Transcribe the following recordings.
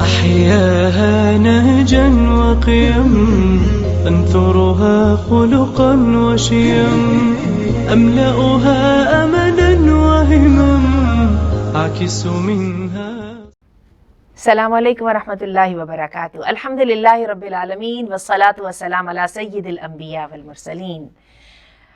أحياها نهجا وقيم أنثرها خلقا وشيم أملأها أملا وهمم أعكس منها. السلام علیکم ورحمۃ اللہ وبرکاتہ. الحمدللہ رب العالمین والصلاة والسلام علی سید الانبیاء والمرسلین.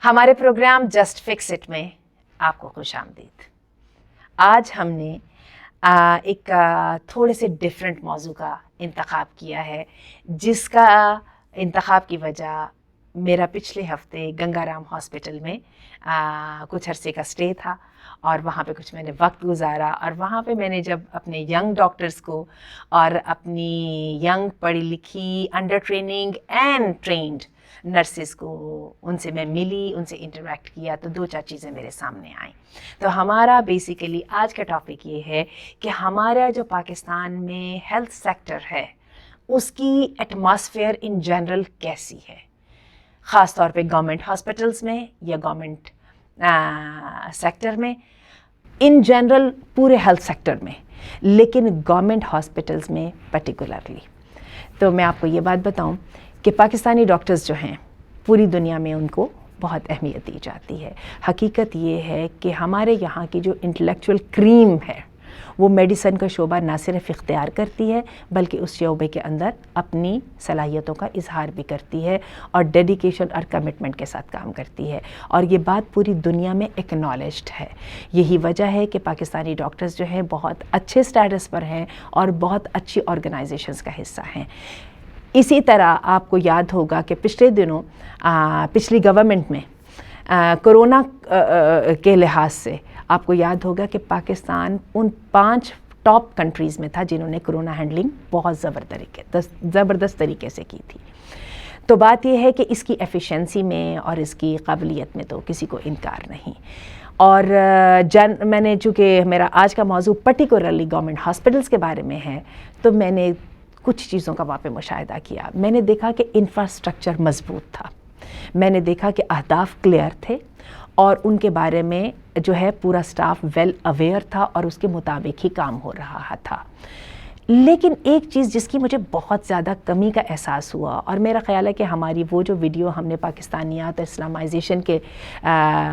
ہمارے پروگرام جسٹ فکس اٹ میں آپ کو خوش آمدید. آج ہم نے ایک تھوڑے سے ڈیفرنٹ موضوع کا انتخاب کیا ہے، جس کا انتخاب کی وجہ میرا پچھلے ہفتے گنگا رام ہاسپٹل میں کچھ عرصے کا اسٹے تھا، اور وہاں پہ کچھ میں نے وقت گزارا، اور وہاں پہ میں نے جب اپنے ینگ ڈاکٹرز کو اور اپنی ینگ پڑھی لکھی under training and trained nurses کو ان سے میں ملی، ان سے انٹریکٹ کیا، تو دو چار چیزیں میرے سامنے آئیں. تو ہمارا بیسیکلی آج کا ٹاپک یہ ہے کہ ہمارا جو پاکستان میں ہیلتھ سیکٹر ہے اس کی ایٹماسفیئر ان جنرل کیسی ہے، خاص طور پہ گورنمنٹ ہاسپٹلس میں یا گورنمنٹ سیکٹر میں، ان جنرل پورے ہیلتھ سیکٹر میں، لیکن گورنمنٹ ہاسپٹلس میں پرٹیکولرلی. تو میں آپ کو یہ بات بتاؤں کہ پاکستانی ڈاکٹرز جو ہیں پوری دنیا میں ان کو بہت اہمیت دی جاتی ہے. حقیقت یہ ہے کہ ہمارے یہاں کی جو انٹلیکچوئل کریم ہے وہ میڈیسن کا شعبہ نہ صرف اختیار کرتی ہے بلکہ اس شعبے کے اندر اپنی صلاحیتوں کا اظہار بھی کرتی ہے اور ڈیڈیکیشن اور کمٹمنٹ کے ساتھ کام کرتی ہے، اور یہ بات پوری دنیا میں ایکنالجڈ ہے. یہی وجہ ہے کہ پاکستانی ڈاکٹرز جو ہیں بہت اچھے سٹیٹس پر ہیں اور بہت اچھی آرگنائزیشنز کا حصہ ہیں. اسی طرح آپ کو یاد ہوگا کہ پچھلے دنوں پچھلی گورنمنٹ میں کرونا کے لحاظ سے آپ کو یاد ہوگا کہ پاکستان ان 5 ٹاپ کنٹریز میں تھا جنہوں نے کرونا ہینڈلنگ بہت زبردست طریقے سے کی تھی. تو بات یہ ہے کہ اس کی ایفیشنسی میں اور اس کی قابلیت میں تو کسی کو انکار نہیں. اور میں نے چونکہ میرا آج کا موضوع پرٹیکولرلی گورنمنٹ ہاسپٹلس کے بارے میں ہے، تو میں نے کچھ چیزوں کا وہاں پہ مشاہدہ کیا. میں نے دیکھا کہ انفراسٹرکچر مضبوط تھا، میں نے دیکھا کہ اہداف کلیئر تھے، اور ان کے بارے میں جو ہے پورا سٹاف ویل اویئر تھا اور اس کے مطابق ہی کام ہو رہا تھا. لیکن ایک چیز جس کی مجھے بہت زیادہ کمی کا احساس ہوا، اور میرا خیال ہے کہ ہماری وہ جو ویڈیو ہم نے پاکستانیات اور اسلامائزیشن کے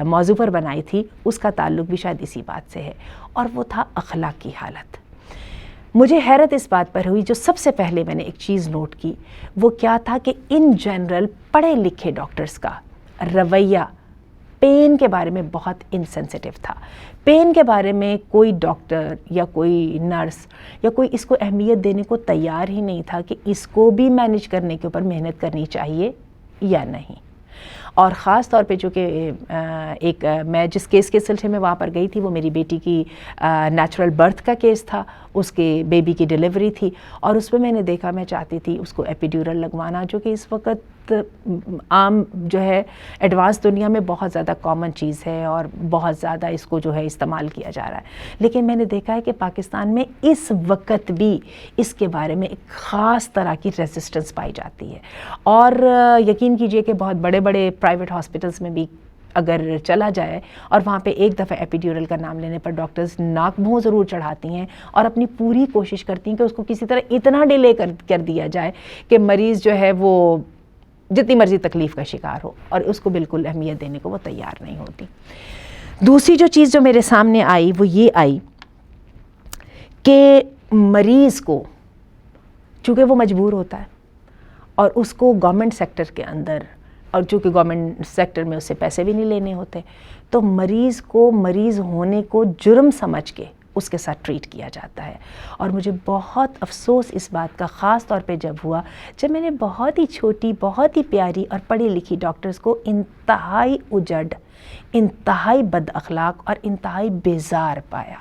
موضوع پر بنائی تھی اس کا تعلق بھی شاید اسی بات سے ہے، اور وہ تھا اخلاق کی حالت. مجھے حیرت اس بات پر ہوئی، جو سب سے پہلے میں نے ایک چیز نوٹ کی وہ کیا تھا کہ ان جنرل پڑھے لکھے ڈاکٹرز کا رویہ پین کے بارے میں بہت انسینسٹیو تھا. پین کے بارے میں کوئی ڈاکٹر یا کوئی نرس یا کوئی اس کو اہمیت دینے کو تیار ہی نہیں تھا کہ اس کو بھی مینیج کرنے کے اوپر محنت کرنی چاہیے یا نہیں. اور خاص طور پہ چونکہ ایک میں جس کیس کے سلسلے میں وہاں پر گئی تھی وہ میری بیٹی کی نیچرل برتھ کا کیس تھا، اس کے بیبی کی ڈیلیوری تھی، اور اس پہ میں نے دیکھا، میں چاہتی تھی اس کو ایپیڈیورل لگوانا، جو کہ اس وقت عام جو ہے ایڈوانس دنیا میں بہت زیادہ کامن چیز ہے اور بہت زیادہ اس کو جو ہے استعمال کیا جا رہا ہے. لیکن میں نے دیکھا ہے کہ پاکستان میں اس وقت بھی اس کے بارے میں ایک خاص طرح کی ریزسٹنس پائی جاتی ہے. اور یقین کیجئے کہ بہت بڑے بڑے پرائیویٹ ہاسپٹلس میں بھی اگر چلا جائے اور وہاں پہ ایک دفعہ ایپیڈیورل کا نام لینے پر ڈاکٹرز ناک منہ ضرور چڑھاتی ہیں اور اپنی پوری کوشش کرتی ہیں کہ اس کو کسی طرح اتنا ڈیلے کر دیا جائے کہ مریض جو ہے وہ جتنی مرضی تکلیف کا شکار ہو، اور اس کو بالکل اہمیت دینے کو وہ تیار نہیں ہوتی. دوسری جو چیز جو میرے سامنے آئی وہ یہ آئی کہ مریض کو چونکہ وہ مجبور ہوتا ہے اور اس کو گورنمنٹ سیکٹر کے اندر، اور چونکہ گورنمنٹ سیکٹر میں اسے پیسے بھی نہیں لینے ہوتے، تو مریض کو مریض ہونے کو جرم سمجھ کے اس کے ساتھ ٹریٹ کیا جاتا ہے. اور مجھے بہت افسوس اس بات کا خاص طور پہ جب ہوا جب میں نے بہت ہی چھوٹی، بہت ہی پیاری اور پڑھی لکھی ڈاکٹرز کو انتہائی اجڑ، انتہائی بد اخلاق اور انتہائی بیزار پایا.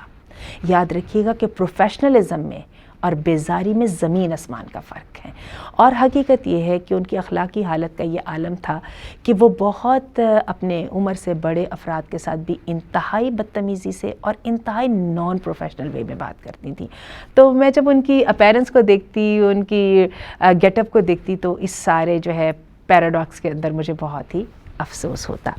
یاد رکھیے گا کہ پروفیشنلزم میں اور بیزاری میں زمین آسمان کا فرق ہے. اور حقیقت یہ ہے کہ ان کی اخلاقی حالت کا یہ عالم تھا کہ وہ بہت اپنے عمر سے بڑے افراد کے ساتھ بھی انتہائی بدتمیزی سے اور انتہائی نان پروفیشنل وے میں بات کرتی تھیں. تو میں جب ان کی اپیرنس کو دیکھتی، ان کی گیٹ اپ کو دیکھتی، تو اس سارے جو ہے پیراڈاکس کے اندر مجھے بہت ہی افسوس ہوتا.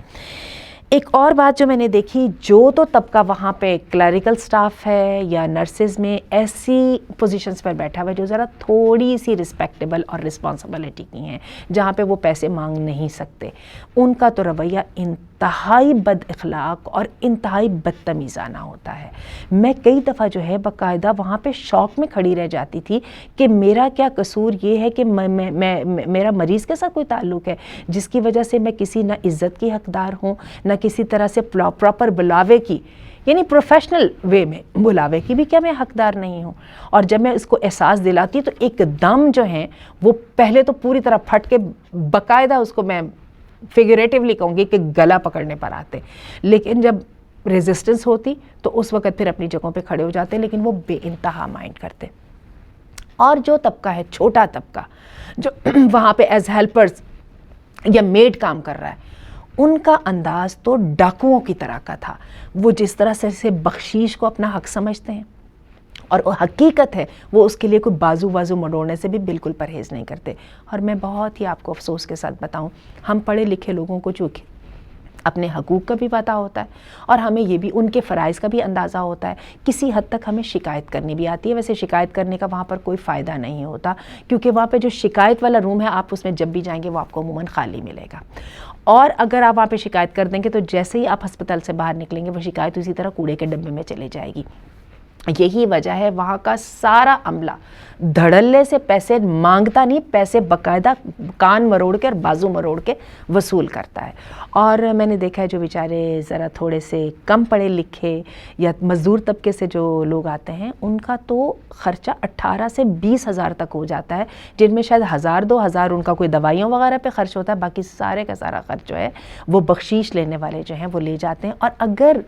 ایک اور بات جو میں نے دیکھی، جو تو طبقہ وہاں پہ کلریکل سٹاف ہے یا نرسز میں ایسی پوزیشنز پر بیٹھا ہوا ہے جو ذرا تھوڑی سی رسپیکٹیبل اور رسپانسبلٹی کی ہیں، جہاں پہ وہ پیسے مانگ نہیں سکتے، ان کا تو رویہ انتہائی بد اخلاق اور انتہائی بدتمیزانہ ہوتا ہے. میں کئی دفعہ جو ہے باقاعدہ وہاں پہ شوق میں کھڑی رہ جاتی تھی کہ میرا کیا قصور یہ ہے کہ میرا مریض کے ساتھ کوئی تعلق ہے جس کی وجہ سے میں کسی نہ عزت کی حقدار ہوں، نہ کسی طرح سے پراپر بلاوے کی، یعنی پروفیشنل وے میں بلاوے کی بھی کیا میں حقدار نہیں ہوں. اور جب میں اس کو احساس دلاتی تو ایک دم جو ہیں وہ پہلے تو پوری طرح پھٹ کے باقاعدہ اس کو میں فیگریٹیولی کہوں گی کہ گلا پکڑنے پر آتے، لیکن جب ریزسٹنس ہوتی تو اس وقت پھر اپنی جگہوں پہ کھڑے ہو جاتے، لیکن وہ بے انتہا مائنڈ کرتے. اور جو طبقہ ہے، چھوٹا طبقہ جو وہاں پہ ایز ہیلپرز یا میڈ کام کر رہا ہے، ان کا انداز تو ڈاکوؤں کی طرح کا تھا. وہ جس طرح سے بخشیش کو اپنا حق سمجھتے ہیں، اور وہ حقیقت ہے وہ اس کے لیے کوئی بازو مڑوڑنے سے بھی بالکل پرہیز نہیں کرتے. اور میں بہت ہی آپ کو افسوس کے ساتھ بتاؤں، ہم پڑھے لکھے لوگوں کو چونکہ اپنے حقوق کا بھی پتہ ہوتا ہے اور ہمیں یہ بھی ان کے فرائض کا بھی اندازہ ہوتا ہے، کسی حد تک ہمیں شکایت کرنی بھی آتی ہے. ویسے شکایت کرنے کا وہاں پر کوئی فائدہ نہیں ہوتا، کیونکہ وہاں پہ جو شکایت والا روم ہے آپ اس میں جب بھی جائیں گے وہ آپ کو عموماً خالی ملے گا. اور اگر آپ وہاں پہ شکایت کر دیں گے تو جیسے ہی آپ ہسپتال سے باہر نکلیں گے وہ شکایت اسی طرح کوڑے کے ڈبے میں چلے جائے گی. یہی وجہ ہے وہاں کا سارا عملہ دھڑلے سے پیسے مانگتا نہیں، پیسے باقاعدہ کان مروڑ کے اور بازو مروڑ کے وصول کرتا ہے. اور میں نے دیکھا ہے جو بیچارے ذرا تھوڑے سے کم پڑھے لکھے یا مزدور طبقے سے جو لوگ آتے ہیں، ان کا تو خرچہ 18 سے 20 ہزار تک ہو جاتا ہے، جن میں شاید 1000-2000 ان کا کوئی دوائیوں وغیرہ پہ خرچ ہوتا ہے، باقی سارے کا سارا خرچ جو ہے وہ بخشیش لینے والے جو ہیں وہ لے جاتے ہیں. اور اگر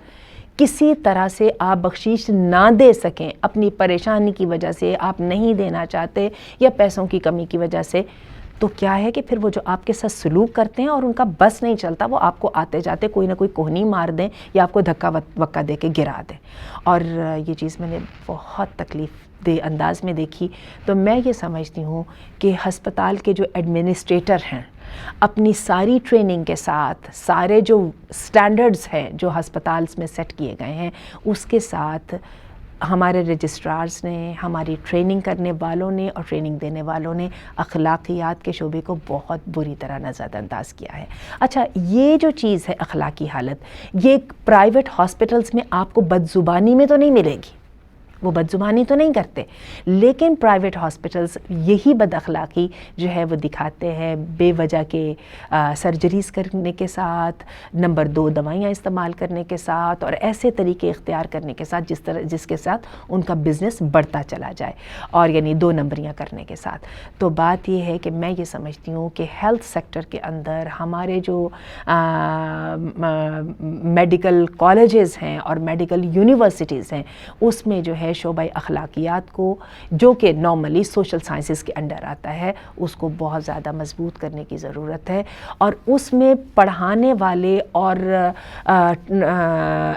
کسی طرح سے آپ بخشیش نہ دے سکیں، اپنی پریشانی کی وجہ سے آپ نہیں دینا چاہتے یا پیسوں کی کمی کی وجہ سے، تو کیا ہے کہ پھر وہ جو آپ کے ساتھ سلوک کرتے ہیں اور ان کا بس نہیں چلتا، وہ آپ کو آتے جاتے کوئی نہ کوئی کوہنی مار دیں یا آپ کو دھکا وکا دے کے گرا دیں. اور یہ چیز میں نے بہت تکلیف دہ انداز میں دیکھی. تو میں یہ سمجھتی ہوں کہ ہسپتال کے جو ایڈمنسٹریٹر ہیں اپنی ساری ٹریننگ کے ساتھ، سارے جو سٹینڈرڈز ہیں جو ہسپتالز میں سیٹ کیے گئے ہیں، اس کے ساتھ ہمارے رجسٹرارز نے، ہماری ٹریننگ کرنے والوں نے اور ٹریننگ دینے والوں نے اخلاقیات کے شعبے کو بہت بری طرح نظر انداز کیا ہے. اچھا، یہ جو چیز ہے اخلاقی حالت، یہ پرائیویٹ ہاسپٹلز میں آپ کو بدزبانی میں تو نہیں ملے گی، وہ بدزبانی تو نہیں کرتے، لیکن پرائیویٹ ہاسپٹلز یہی بد اخلاقی جو ہے وہ دکھاتے ہیں بے وجہ کے سرجریز کرنے کے ساتھ، نمبر 2 دوائیاں استعمال کرنے کے ساتھ اور ایسے طریقے اختیار کرنے کے ساتھ جس کے ساتھ ان کا بزنس بڑھتا چلا جائے، اور یعنی 2 نمبریاں کرنے کے ساتھ. تو بات یہ ہے کہ میں یہ سمجھتی ہوں کہ ہیلتھ سیکٹر کے اندر ہمارے جو میڈیکل کالجز ہیں اور میڈیکل یونیورسٹیز ہیں، اس میں جو ہے شعبہ اخلاقیات کو، جو کہ نارملی سوشل سائنسز کے انڈر آتا ہے، اس کو بہت زیادہ مضبوط کرنے کی ضرورت ہے. اور اس میں پڑھانے والے اور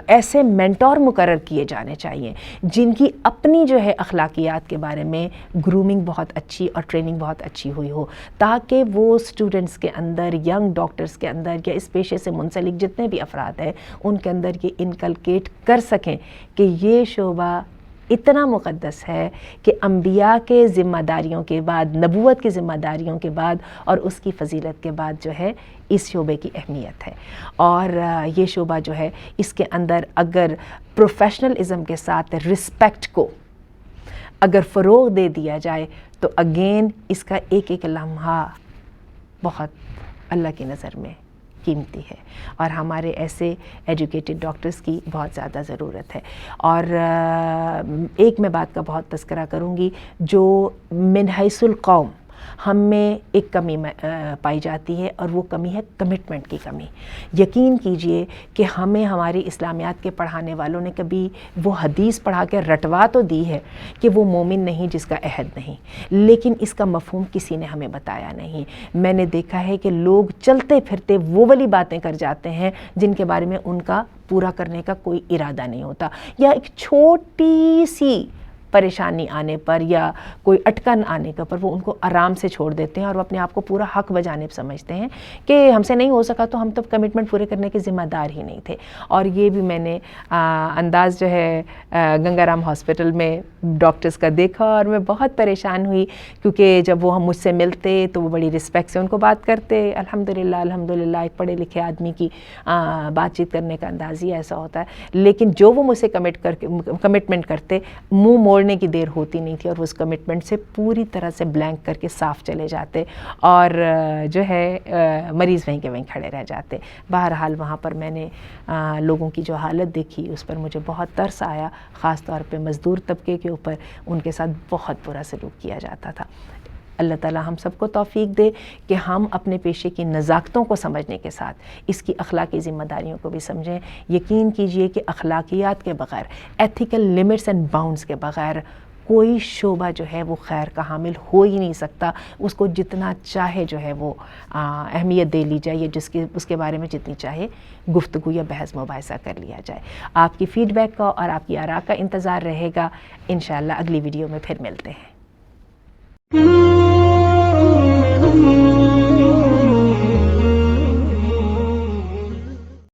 ایسے مینٹور مقرر کیے جانے چاہیے جن کی اپنی جو ہے اخلاقیات کے بارے میں گرومنگ بہت اچھی اور ٹریننگ بہت اچھی ہوئی ہو، تاکہ وہ اسٹوڈنٹس کے اندر، ینگ ڈاکٹرز کے اندر یا اس پیشے سے منسلک جتنے بھی افراد ہیں، ان کے اندر یہ انکلکیٹ کر سکیں کہ یہ شعبہ اتنا مقدس ہے کہ انبیاء کے ذمہ داریوں کے بعد، نبوت کی ذمہ داریوں کے بعد اور اس کی فضیلت کے بعد جو ہے اس شعبے کی اہمیت ہے. اور یہ شعبہ جو ہے اس کے اندر اگر پروفیشنلزم کے ساتھ رسپیکٹ کو اگر فروغ دے دیا جائے تو اگین اس کا ایک ایک لمحہ بہت اللہ کی نظر میں قیمتی ہے، اور ہمارے ایسے ایجوکیٹڈ ڈاکٹرز کی بہت زیادہ ضرورت ہے. اور ایک میں بات کا بہت تذکرہ کروں گی، جو من حیث القوم ہم میں ایک کمی پائی جاتی ہے، اور وہ کمی ہے کمٹمنٹ کی کمی۔ یقین کیجئے کہ ہمیں ہماری اسلامیات کے پڑھانے والوں نے کبھی وہ حدیث پڑھا کے رٹوا تو دی ہے کہ وہ مومن نہیں جس کا عہد نہیں، لیکن اس کا مفہوم کسی نے ہمیں بتایا نہیں۔ میں نے دیکھا ہے کہ لوگ چلتے پھرتے وہ والی باتیں کر جاتے ہیں جن کے بارے میں ان کا پورا کرنے کا کوئی ارادہ نہیں ہوتا، یا ایک چھوٹی سی پریشانی آنے پر یا کوئی اٹکن آنے کے پر وہ ان کو آرام سے چھوڑ دیتے ہیں، اور وہ اپنے آپ کو پورا حق بجانب سمجھتے ہیں کہ ہم سے نہیں ہو سکا تو ہم تو کمٹمنٹ پورے کرنے کے ذمہ دار ہی نہیں تھے۔ اور یہ بھی میں نے انداز جو ہے گنگا رام ہاسپٹل میں ڈاکٹرز کا دیکھا، اور میں بہت پریشان ہوئی، کیونکہ جب وہ ہم مجھ سے ملتے تو وہ بڑی رسپیکٹ سے ان کو بات کرتے۔ الحمدللہ ایک پڑھے لکھے آدمی کی بات چیت کرنے کا انداز ہی ایسا ہوتا ہے، لیکن جو وہ مجھ سے کمٹمنٹ کرتے، منہ موڑنے کی دیر ہوتی نہیں تھی، اور اس کمٹمنٹ سے پوری طرح سے بلینک کر کے صاف چلے جاتے، اور جو ہے مریض وہیں کے وہیں کھڑے رہ جاتے۔ بہرحال وہاں پر میں نے لوگوں کی جو حالت دیکھی اس پر مجھے بہت ترس آیا، خاص طور پہ مزدور طبقے کے اوپر ان کے ساتھ بہت برا سلوک کیا جاتا تھا۔ اللہ تعالیٰ ہم سب کو توفیق دے کہ ہم اپنے پیشے کی نزاکتوں کو سمجھنے کے ساتھ اس کی اخلاقی ذمہ داریوں کو بھی سمجھیں۔ یقین کیجئے کہ اخلاقیات کے بغیر، ایتھیکل لمٹس اینڈ باؤنڈز کے بغیر کوئی شعبہ جو ہے وہ خیر کا حامل ہو ہی نہیں سکتا۔ اس کو جتنا چاہے جو ہے وہ اہمیت دے لی جائے، یا اس کے بارے میں جتنی چاہے گفتگو یا بحث مباحثہ کر لیا جائے۔ آپ کی فیڈ بیک کا اور آپ کی آراء کا انتظار رہے گا۔ انشاءاللہ اگلی ویڈیو میں پھر ملتے ہیں۔